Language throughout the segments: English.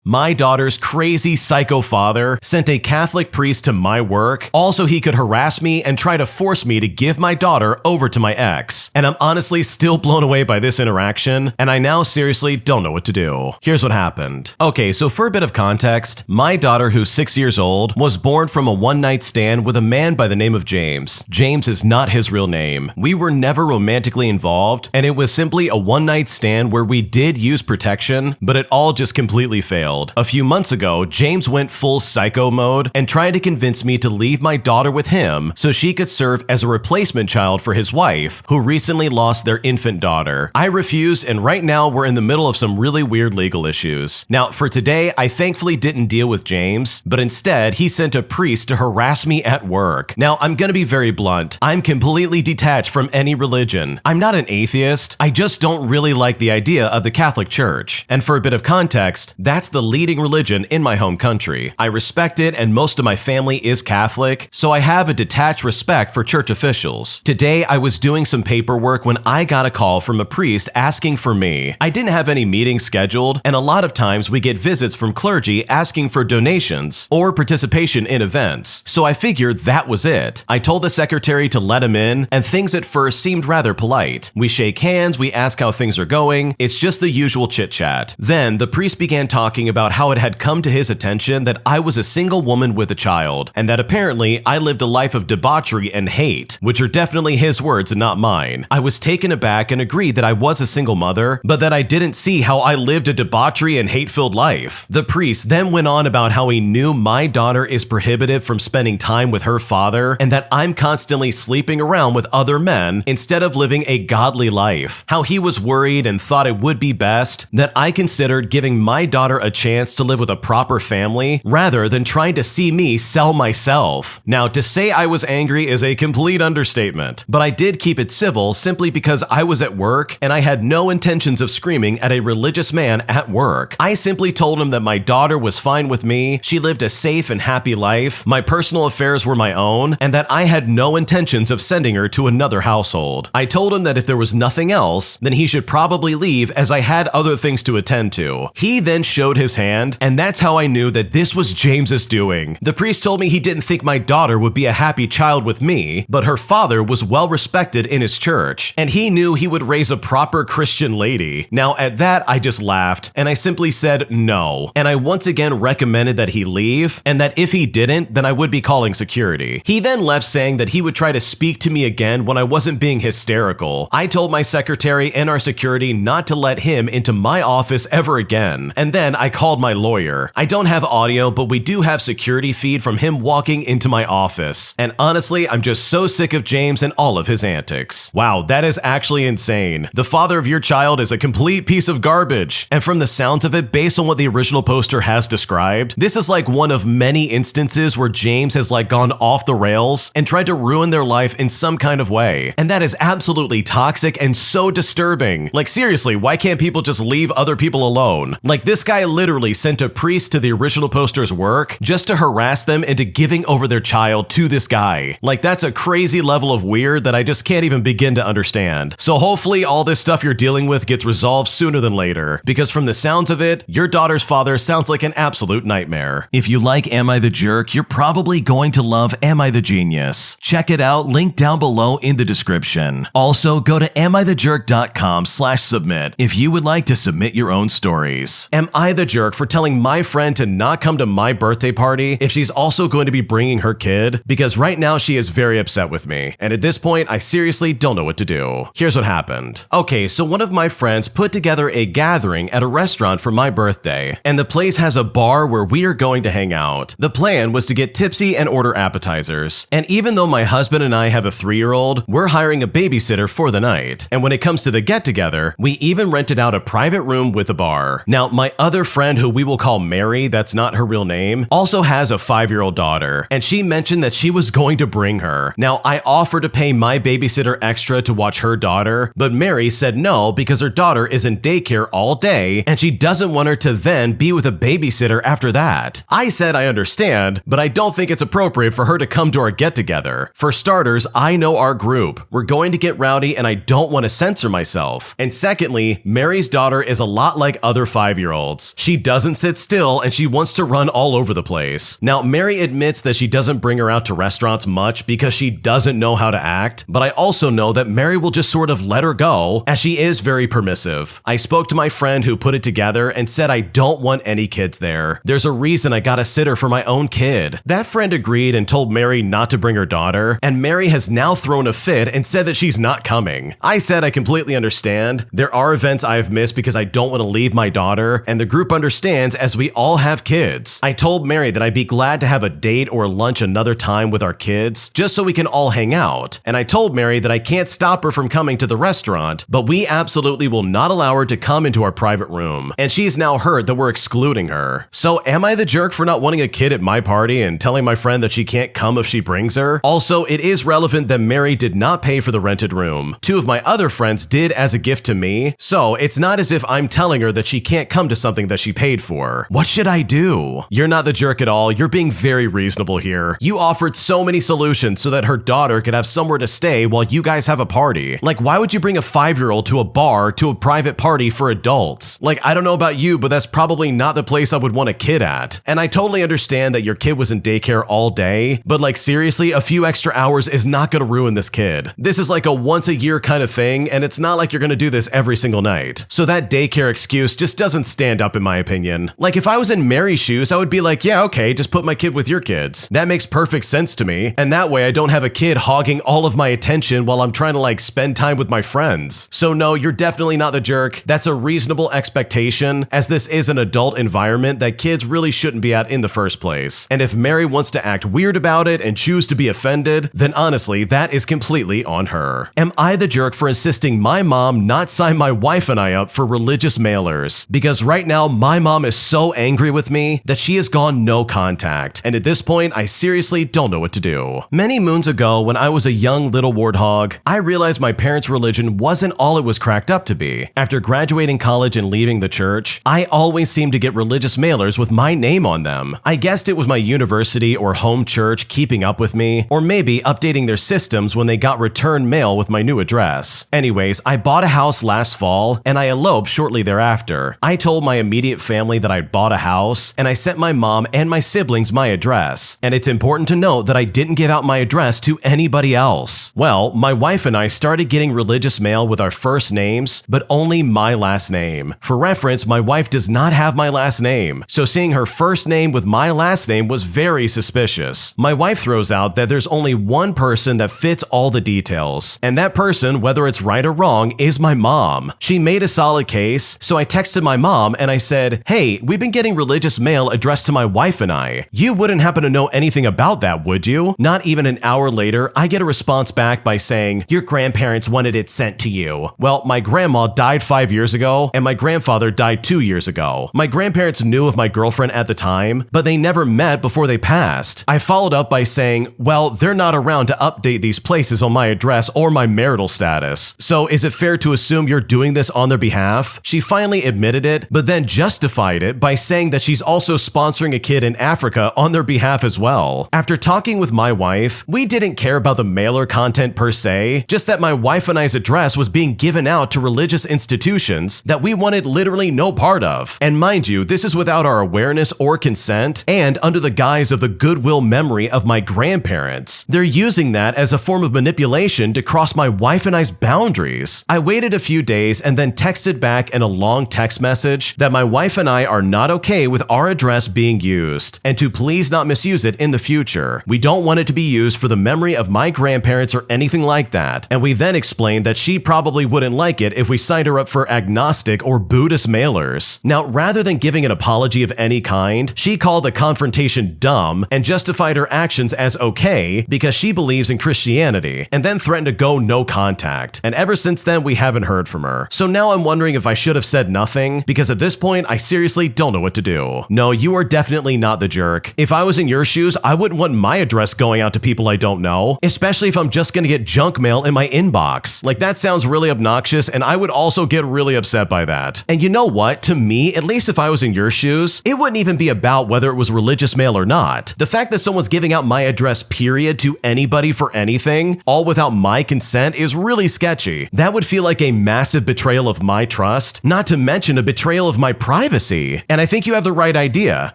My daughter's crazy psycho father sent a Catholic priest to my work. Also, he could harass me and try to force me to give my daughter over to my ex. And I'm honestly still blown away by this interaction, and I now seriously don't know what to do. Here's what happened. Okay, so for a bit of context, my daughter, who's 6 years old, was born from a one-night stand with a man by the name of James. James is not his real name. We were never romantically involved, and it was simply a one-night stand where we did use protection, but it all just completely failed. A few months ago, James went full psycho mode and tried to convince me to leave my daughter with him so she could serve as a replacement child for his wife, who recently lost their infant daughter. I refused, and right now we're in the middle of some really weird legal issues. Now, for today, I thankfully didn't deal with James, but instead, he sent a priest to harass me at work. Now, I'm gonna be very blunt. I'm completely detached from any religion. I'm not an atheist. I just don't really like the idea of the Catholic Church. And for a bit of context, that's the leading religion in my home country. I respect it, and most of my family is Catholic, so I have a detached respect for church officials. Today, I was doing some paperwork when I got a call from a priest asking for me. I didn't have any meetings scheduled, and a lot of times we get visits from clergy asking for donations or participation in events, so I figured that was it. I told the secretary to let him in, and things at first seemed rather polite. We shake hands, we ask how things are going, it's just the usual chit-chat. Then, the priest began talking about how it had come to his attention that I was a single woman with a child, and that apparently I lived a life of debauchery and hate, which are definitely his words and not mine. I was taken aback and agreed that I was a single mother, but that I didn't see how I lived a debauchery and hate-filled life. The priest then went on about how he knew my daughter is prohibited from spending time with her father, and that I'm constantly sleeping around with other men instead of living a godly life. How he was worried and thought it would be best that I considered giving my daughter a chance to live with a proper family rather than trying to see me sell myself. Now, to say I was angry is a complete understatement, but I did keep it civil simply because I was at work and I had no intentions of screaming at a religious man at work. I simply told him that my daughter was fine with me, she lived a safe and happy life, my personal affairs were my own, and that I had no intentions of sending her to another household. I told him that if there was nothing else, then he should probably leave as I had other things to attend to. He then showed his hand, and that's how I knew that this was James's doing. The priest told me he didn't think my daughter would be a happy child with me, but her father was well respected in his church, and he knew he would raise a proper Christian lady. Now at that, I just laughed, and I simply said no, and I once again recommended that he leave, and that if he didn't, then I would be calling security. He then left saying that he would try to speak to me again when I wasn't being hysterical. I told my secretary and our security not to let him into my office ever again, and then I called my lawyer. I don't have audio, but we do have security feed from him walking into my office. And honestly, I'm just so sick of James and all of his antics. Wow, that is actually insane. The father of your child is a complete piece of garbage. And from the sounds of it, based on what the original poster has described, this is like one of many instances where James has gone off the rails and tried to ruin their life in some kind of way. And that is absolutely toxic and so disturbing. Seriously, why can't people just leave other people alone? This guy literally sent a priest to the original poster's work just to harass them into giving over their child to this guy. That's a crazy level of weird that I just can't even begin to understand. So hopefully all this stuff you're dealing with gets resolved sooner than later, because from the sounds of it, your daughter's father sounds like an absolute nightmare. If you like Am I the Jerk, you're probably going to love Am I the Genius. Check it out, link down below in the description. Also, go to amithejerk.com/submit if you would like to submit your own stories. Am I the jerk for telling my friend to not come to my birthday party if she's also going to be bringing her kid? Because right now she is very upset with me, and at this point I seriously don't know what to do. Here's what happened. Okay, so one of my friends put together a gathering at a restaurant for my birthday, and the place has a bar where we are going to hang out. The plan was to get tipsy and order appetizers, and even though my husband and I have a 3-year-old, we're hiring a babysitter for the night. And when it comes to the get-together, we even rented out a private room with a bar. Now, my other friend, who we will call Mary, that's not her real name, also has a 5-year-old daughter, and she mentioned that she was going to bring her. Now, I offered to pay my babysitter extra to watch her daughter, but Mary said no because her daughter is in daycare all day, and she doesn't want her to then be with a babysitter after that. I said I understand, but I don't think it's appropriate for her to come to our get-together. For starters, I know our group. We're going to get rowdy, and I don't want to censor myself. And secondly, Mary's daughter is a lot like other 5-year-olds. She she doesn't sit still and she wants to run all over the place. Now, Mary admits that she doesn't bring her out to restaurants much because she doesn't know how to act, but I also know that Mary will just sort of let her go as she is very permissive. I spoke to my friend who put it together and said I don't want any kids there. There's a reason I got a sitter for my own kid. That friend agreed and told Mary not to bring her daughter, and Mary has now thrown a fit and said that she's not coming. I said I completely understand. There are events I've missed because I don't want to leave my daughter, and the group understands as we all have kids. I told Mary that I'd be glad to have a date or lunch another time with our kids, just so we can all hang out. And I told Mary that I can't stop her from coming to the restaurant, but we absolutely will not allow her to come into our private room. And she's now heard that we're excluding her. So am I the jerk for not wanting a kid at my party and telling my friend that she can't come if she brings her? Also, it is relevant that Mary did not pay for the rented room. Two of my other friends did as a gift to me, so it's not as if I'm telling her that she can't come to something that she paid for. What should I do? You're not the jerk at all. You're being very reasonable here. You offered so many solutions so that her daughter could have somewhere to stay while you guys have a party. Like, why would you bring a 5-year-old to a bar to a private party for adults? Like, I don't know about you, but that's probably not the place I would want a kid at. And I totally understand that your kid was in daycare all day, but like seriously, a few extra hours is not gonna ruin this kid. This is like a once a year kind of thing, and it's not like you're gonna do this every single night. So that daycare excuse just doesn't stand up in my opinion. Like, if I was in Mary's shoes, I would be like, yeah, okay, just put my kid with your kids. That makes perfect sense to me, and that way I don't have a kid hogging all of my attention while I'm trying to like spend time with my friends. So no, you're definitely not the jerk. That's a reasonable expectation, as this is an adult environment that kids really shouldn't be at in the first place. And if Mary wants to act weird about it and choose to be offended, then honestly, that is completely on her. Am I the jerk for insisting my mom not sign my wife and I up for religious mailers? Because right now, my mom is so angry with me that she has gone no contact, and at this point, I seriously don't know what to do. Many moons ago, when I was a young little warthog, I realized my parents' religion wasn't all it was cracked up to be. After graduating college and leaving the church, I always seemed to get religious mailers with my name on them. I guessed it was my university or home church keeping up with me, or maybe updating their systems when they got return mail with my new address. Anyways, I bought a house last fall, and I eloped shortly thereafter. I told my immediate family that I'd bought a house, and I sent my mom and my siblings my address. And it's important to note that I didn't give out my address to anybody else. Well, my wife and I started getting religious mail with our first names, but only my last name. For reference, my wife does not have my last name, so seeing her first name with my last name was very suspicious. My wife throws out that there's only one person that fits all the details, and that person, whether it's right or wrong, is my mom. She made a solid case, so I texted my mom and I said, hey, we've been getting religious mail addressed to my wife and I. You wouldn't happen to know anything about that, would you? Not even an hour later, I get a response back by saying, your grandparents wanted it sent to you. Well, my grandma died 5 years ago, and my grandfather died 2 years ago. My grandparents knew of my girlfriend at the time, but they never met before they passed. I followed up by saying, well, they're not around to update these places on my address or my marital status. So is it fair to assume you're doing this on their behalf? She finally admitted it, but then justified it by saying that she's also sponsoring a kid in Africa on their behalf as well. After talking with my wife, we didn't care about the mailer content per se, just that my wife and I's address was being given out to religious institutions that we wanted literally no part of. And mind you, this is without our awareness or consent, and under the guise of the goodwill memory of my grandparents. They're using that as a form of manipulation to cross my wife and I's boundaries. I waited a few days and then texted back in a long text message that my wife and I are not okay with our address being used, and to please not misuse it in the future. We don't want it to be used for the memory of my grandparents or anything like that. And we then explained that she probably wouldn't like it if we signed her up for agnostic or Buddhist mailers. Now, rather than giving an apology of any kind, she called the confrontation dumb and justified her actions as okay because she believes in Christianity, and then threatened to go no contact. And ever since then, we haven't heard from her. So now I'm wondering if I should have said nothing, because at this point, I seriously don't know what to do. No, you are definitely not the jerk. If I was in your shoes, I wouldn't want my address going out to people I don't know, especially if I'm just gonna get junk mail in my inbox. Like, that sounds really obnoxious, and I would also get really upset by that. And you know what? To me, at least if I was in your shoes, it wouldn't even be about whether it was religious mail or not. The fact that someone's giving out my address period to anybody for anything, all without my consent, is really sketchy. That would feel like a massive betrayal of my trust, not to mention a betrayal of my privacy. privacy. And I think you have the right idea.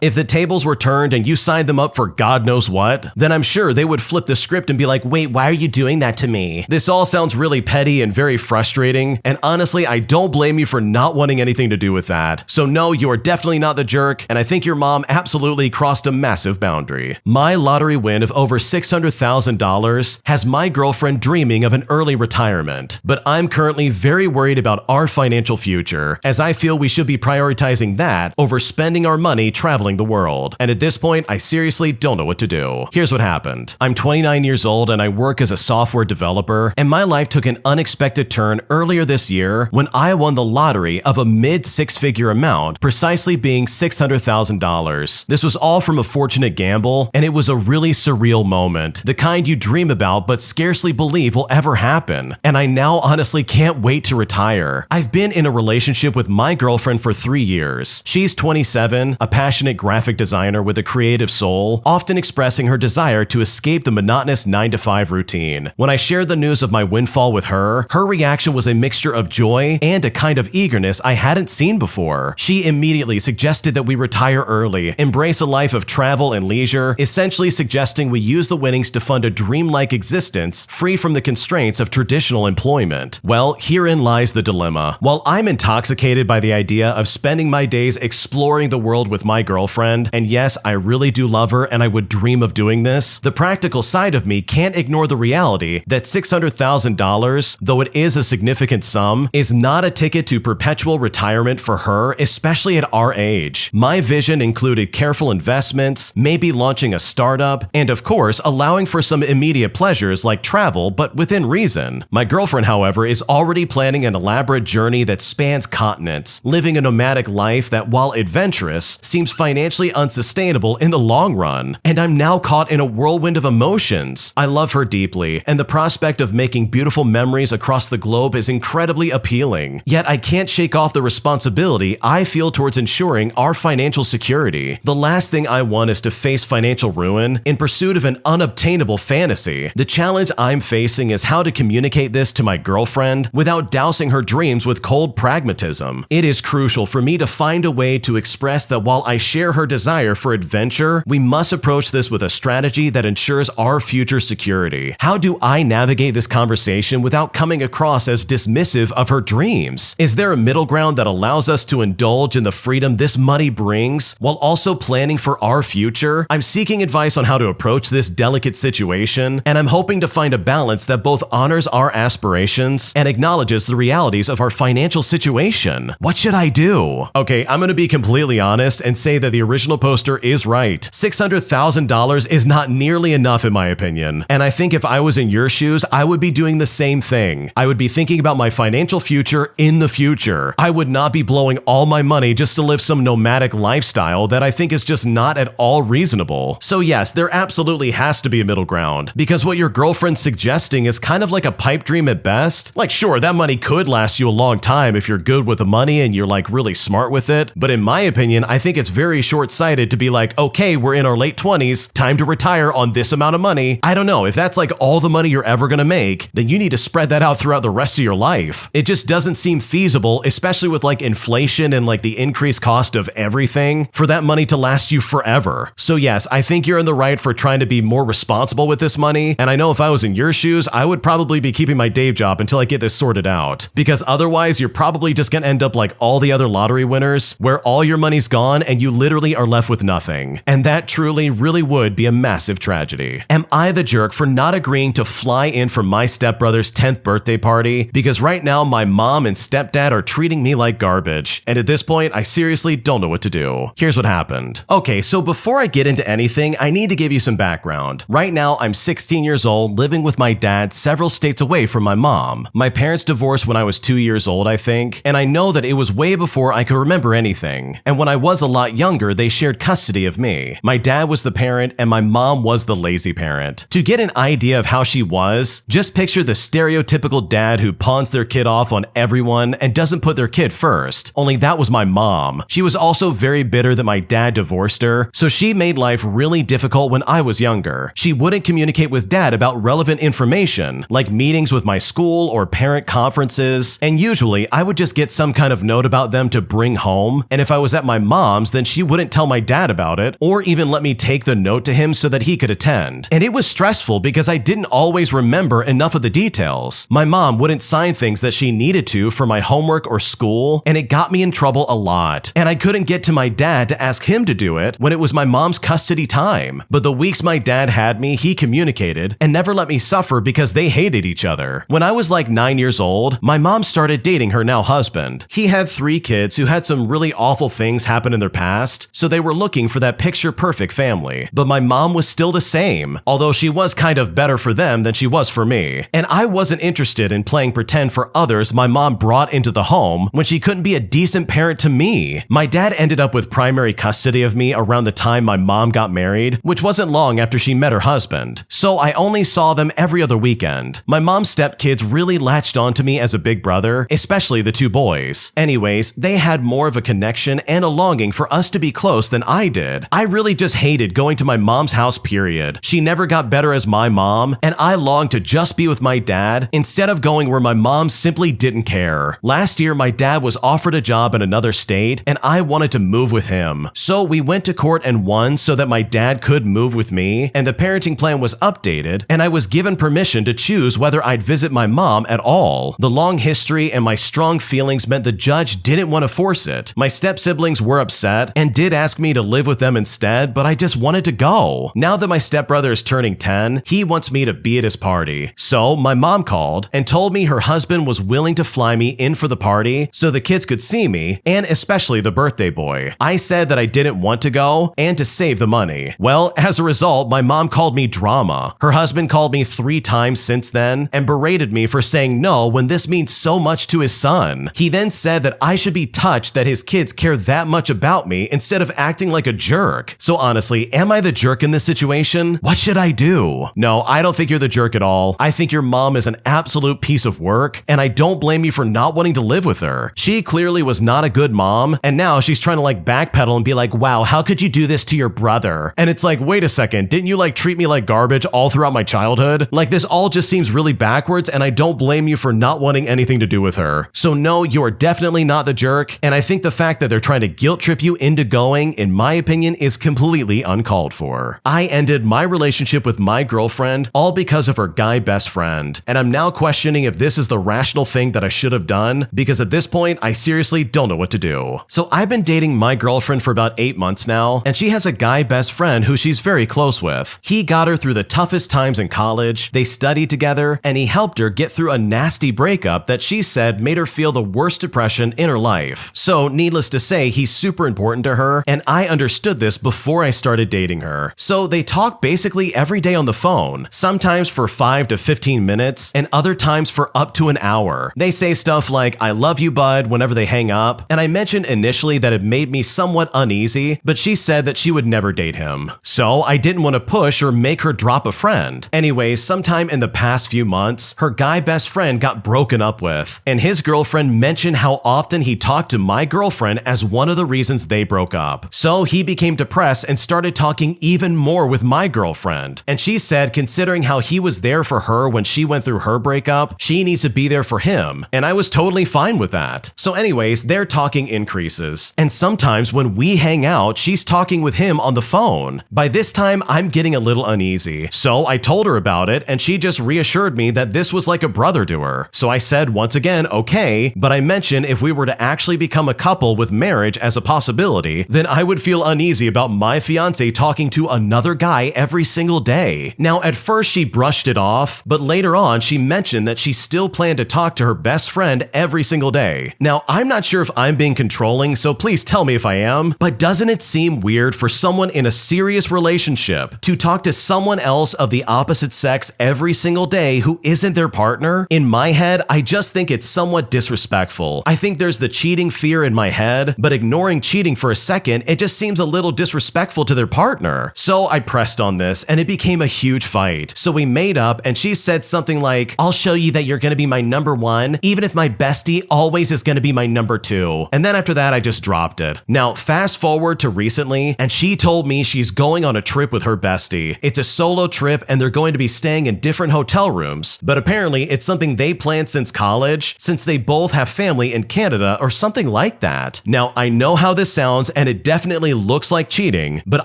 If the tables were turned and you signed them up for God knows what, then I'm sure they would flip the script and be like, wait, why are you doing that to me? This all sounds really petty and very frustrating, and honestly, I don't blame you for not wanting anything to do with that. So no, you are definitely not the jerk, and I think your mom absolutely crossed a massive boundary. My lottery win of over $600,000 has my girlfriend dreaming of an early retirement, but I'm currently very worried about our financial future, as I feel we should be prioritizing that over spending our money traveling the world. And at this point, I seriously don't know what to do. Here's what happened. I'm 29 years old and I work as a software developer, and my life took an unexpected turn earlier this year when I won the lottery of a mid-six-figure amount, precisely being $600,000. This was all from a fortunate gamble, and it was a really surreal moment, the kind you dream about but scarcely believe will ever happen. And I now honestly can't wait to retire. I've been in a relationship with my girlfriend for 3 years. She's 27, a passionate graphic designer with a creative soul, often expressing her desire to escape the monotonous 9-to-5 routine. When I shared the news of my windfall with her, her reaction was a mixture of joy and a kind of eagerness I hadn't seen before. She immediately suggested that we retire early, embrace a life of travel and leisure, essentially suggesting we use the winnings to fund a dreamlike existence free from the constraints of traditional employment. Well, herein lies the dilemma. While I'm intoxicated by the idea of spending my days exploring the world with my girlfriend, and yes, I really do love her and I would dream of doing this, the practical side of me can't ignore the reality that $600,000, though it is a significant sum, is not a ticket to perpetual retirement for her, especially at our age. My vision included careful investments, maybe launching a startup, and of course, allowing for some immediate pleasures like travel, but within reason. My girlfriend, however, is already planning an elaborate journey that spans continents, living a nomadic life that, while adventurous, seems financially unsustainable in the long run. And I'm now caught in a whirlwind of emotions. I love her deeply, and the prospect of making beautiful memories across the globe is incredibly appealing. Yet I can't shake off the responsibility I feel towards ensuring our financial security. The last thing I want is to face financial ruin in pursuit of an unobtainable fantasy. The challenge I'm facing is how to communicate this to my girlfriend without dousing her dreams with cold pragmatism. It is crucial for me to find a way to express that while I share her desire for adventure, we must approach this with a strategy that ensures our future security. How do I navigate this conversation without coming across as dismissive of her dreams? Is there a middle ground that allows us to indulge in the freedom this money brings while also planning for our future? I'm seeking advice on how to approach this delicate situation, and I'm hoping to find a balance that both honors our aspirations and acknowledges the realities of our financial situation. What should I do? Okay, I'm gonna be completely honest and say that the original poster is right. $600,000 is not nearly enough in my opinion, and I think if I was in your shoes, I would be doing the same thing. I would be thinking about my financial future in the future. I would not be blowing all my money just to live some nomadic lifestyle that I think is just not at all reasonable. So yes, there absolutely has to be a middle ground, because what your girlfriend's suggesting is kind of like a pipe dream at best. Like sure, that money could last you a long time if you're good with the money and you're like really smart with it, but in my opinion, I think it's very short-sighted to be like, okay, we're in our late 20s, time to retire on this amount of money. I don't know, if that's like all the money you're ever gonna make, then you need to spread that out throughout the rest of your life. It just doesn't seem feasible, especially with like inflation and like the increased cost of everything, for that money to last you forever. So yes, I think you're in the right for trying to be more responsible with this money, and I know if I was in your shoes, I would probably be keeping my day job until I get this sorted out, because otherwise you're probably just gonna end up like all the other lottery winners, where all your money's gone and you literally are left with nothing. And that truly really would be a massive tragedy. Am I the jerk for not agreeing to fly in for my stepbrother's 10th birthday party? Because right now my mom and stepdad are treating me like garbage, and at this point I seriously don't know what to do. Here's what happened. Okay, so before I get into anything, I need to give you some background. Right now I'm 16 years old, living with my dad several states away from my mom. My parents divorced when I was 2 years old, I think, and I know that it was way before I could remember anything. And when I was a lot younger, they shared custody of me. My dad was the parent and my mom was the lazy parent. To get an idea of how she was, just picture the stereotypical dad who pawns their kid off on everyone and doesn't put their kid first. Only that was my mom. She was also very bitter that my dad divorced her, so she made life really difficult when I was younger. She wouldn't communicate with dad about relevant information, like meetings with my school or parent conferences, and usually I would just get some kind of note about them to bring coming home, and if I was at my mom's, then she wouldn't tell my dad about it, or even let me take the note to him so that he could attend. And it was stressful because I didn't always remember enough of the details. My mom wouldn't sign things that she needed to for my homework or school, and it got me in trouble a lot. And I couldn't get to my dad to ask him to do it when it was my mom's custody time. But the weeks my dad had me, he communicated and never let me suffer because they hated each other. When I was like 9 years old, my mom started dating her now husband. He had 3 kids who had some really awful things happen in their past, so they were looking for that picture-perfect family. But my mom was still the same, although she was kind of better for them than she was for me. And I wasn't interested in playing pretend for others my mom brought into the home when she couldn't be a decent parent to me. My dad ended up with primary custody of me around the time my mom got married, which wasn't long after she met her husband. So I only saw them every other weekend. My mom's stepkids really latched onto me as a big brother, especially the 2 boys. Anyways, they had more of a connection and a longing for us to be close than I did. I really just hated going to my mom's house, period. She never got better as my mom, and I longed to just be with my dad instead of going where my mom simply didn't care. Last year, my dad was offered a job in another state, and I wanted to move with him. So we went to court and won so that my dad could move with me, and the parenting plan was updated, and I was given permission to choose whether I'd visit my mom at all. The long history and my strong feelings meant the judge didn't want to force it. My step-siblings were upset and did ask me to live with them instead, but I just wanted to go. Now that my stepbrother is turning 10, he wants me to be at his party. So my mom called and told me her husband was willing to fly me in for the party so the kids could see me, and especially the birthday boy. I said that I didn't want to go and to save the money. Well, as a result, my mom called me drama. Her husband called me 3 times since then and berated me for saying no when this means so much to his son. He then said that I should be touched that his kids care that much about me instead of acting like a jerk. So honestly, am I the jerk in this situation? What should I do? No, I don't think you're the jerk at all. I think your mom is an absolute piece of work, and I don't blame you for not wanting to live with her. She clearly was not a good mom, and now she's trying to like backpedal and be like, wow, how could you do this to your brother? And it's like, wait a second, didn't you like treat me like garbage all throughout my childhood? Like, this all just seems really backwards, and I don't blame you for not wanting anything to do with her. So no, you are definitely not the jerk, and I think the fact that they're trying to guilt trip you into going, in my opinion, is completely uncalled for. I ended my relationship with my girlfriend all because of her guy best friend, and I'm now questioning if this is the rational thing that I should have done, because at this point, I seriously don't know what to do. So I've been dating my girlfriend for about 8 months now, and she has a guy best friend who she's very close with. He got her through the toughest times in college, they studied together, and he helped her get through a nasty breakup that she said made her feel the worst depression in her life. So needless to say, he's super important to her, and I understood this before I started dating her. So they talk basically every day on the phone, sometimes for 5 to 15 minutes, and other times for up to an hour. They say stuff like, I love you, bud, whenever they hang up, and I mentioned initially that it made me somewhat uneasy, but she said that she would never date him. So I didn't want to push or make her drop a friend. Anyways, sometime in the past few months, her guy best friend got broken up with, and his girlfriend mentioned how often he talked to my girlfriend as one of the reasons they broke up. So he became depressed and started talking even more with my girlfriend. And she said, considering how he was there for her when she went through her breakup, she needs to be there for him. And I was totally fine with that. So anyways, their talking increases. And sometimes when we hang out, she's talking with him on the phone. By this time, I'm getting a little uneasy. So I told her about it, and she just reassured me that this was like a brother to her. So I said once again, okay, but I mentioned if we were to actually become a couple with marriage as a possibility, then I would feel uneasy about my fiance talking to another guy every single day. Now, at first she brushed it off, but later on she mentioned that she still planned to talk to her best friend every single day. Now, I'm not sure if I'm being controlling, so please tell me if I am, but doesn't it seem weird for someone in a serious relationship to talk to someone else of the opposite sex every single day who isn't their partner? In my head, I just think it's somewhat disrespectful. I think there's the cheating fear in my head, but ignoring cheating for a second, it just seems a little disrespectful to their partner. So I pressed on this, and it became a huge fight. So we made up, and she said something like, I'll show you that you're gonna be my number one, even if my bestie always is gonna be my number two. And then after that, I just dropped it. Now, fast forward to recently, and she told me she's going on a trip with her bestie. It's a solo trip, and they're going to be staying in different hotel rooms, but apparently it's something they planned since college, since they both have family in Canada or something like like that. Now, I know how this sounds and it definitely looks like cheating, but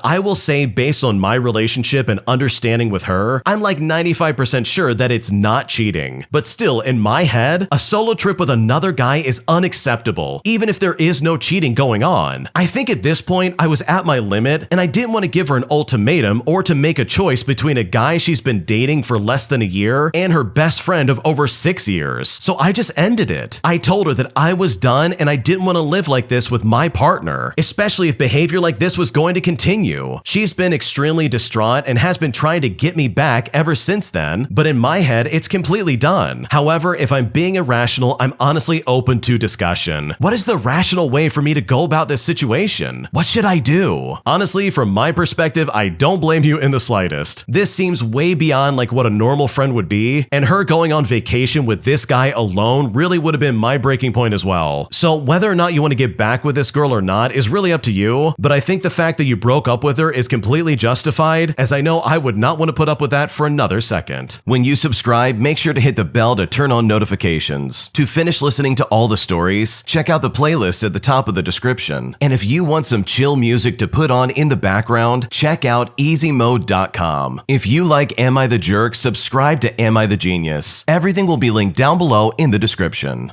I will say based on my relationship and understanding with her, I'm like 95% sure that it's not cheating. But still, in my head, a solo trip with another guy is unacceptable, even if there is no cheating going on. I think at this point, I was at my limit and I didn't want to give her an ultimatum or to make a choice between a guy she's been dating for less than a year and her best friend of over 6 years. So I just ended it. I told her that I was done and I didn't want to live like this with my partner, especially if behavior like this was going to continue. She's been extremely distraught and has been trying to get me back ever since then, but in my head, it's completely done. However, if I'm being irrational, I'm honestly open to discussion. What is the rational way for me to go about this situation? What should I do? Honestly, from my perspective, I don't blame you in the slightest. This seems way beyond like what a normal friend would be, and her going on vacation with this guy alone really would have been my breaking point as well. So whether or not you want to get back with this girl or not is really up to you, but I think the fact that you broke up with her is completely justified, as I know I would not want to put up with that for another second. When you subscribe, make sure to hit the bell to turn on notifications. To finish listening to all the stories, check out the playlist at the top of the description. And if you want some chill music to put on in the background, check out easymode.com. If you like Am I the Jerk, subscribe to Am I the Genius. Everything will be linked down below in the description.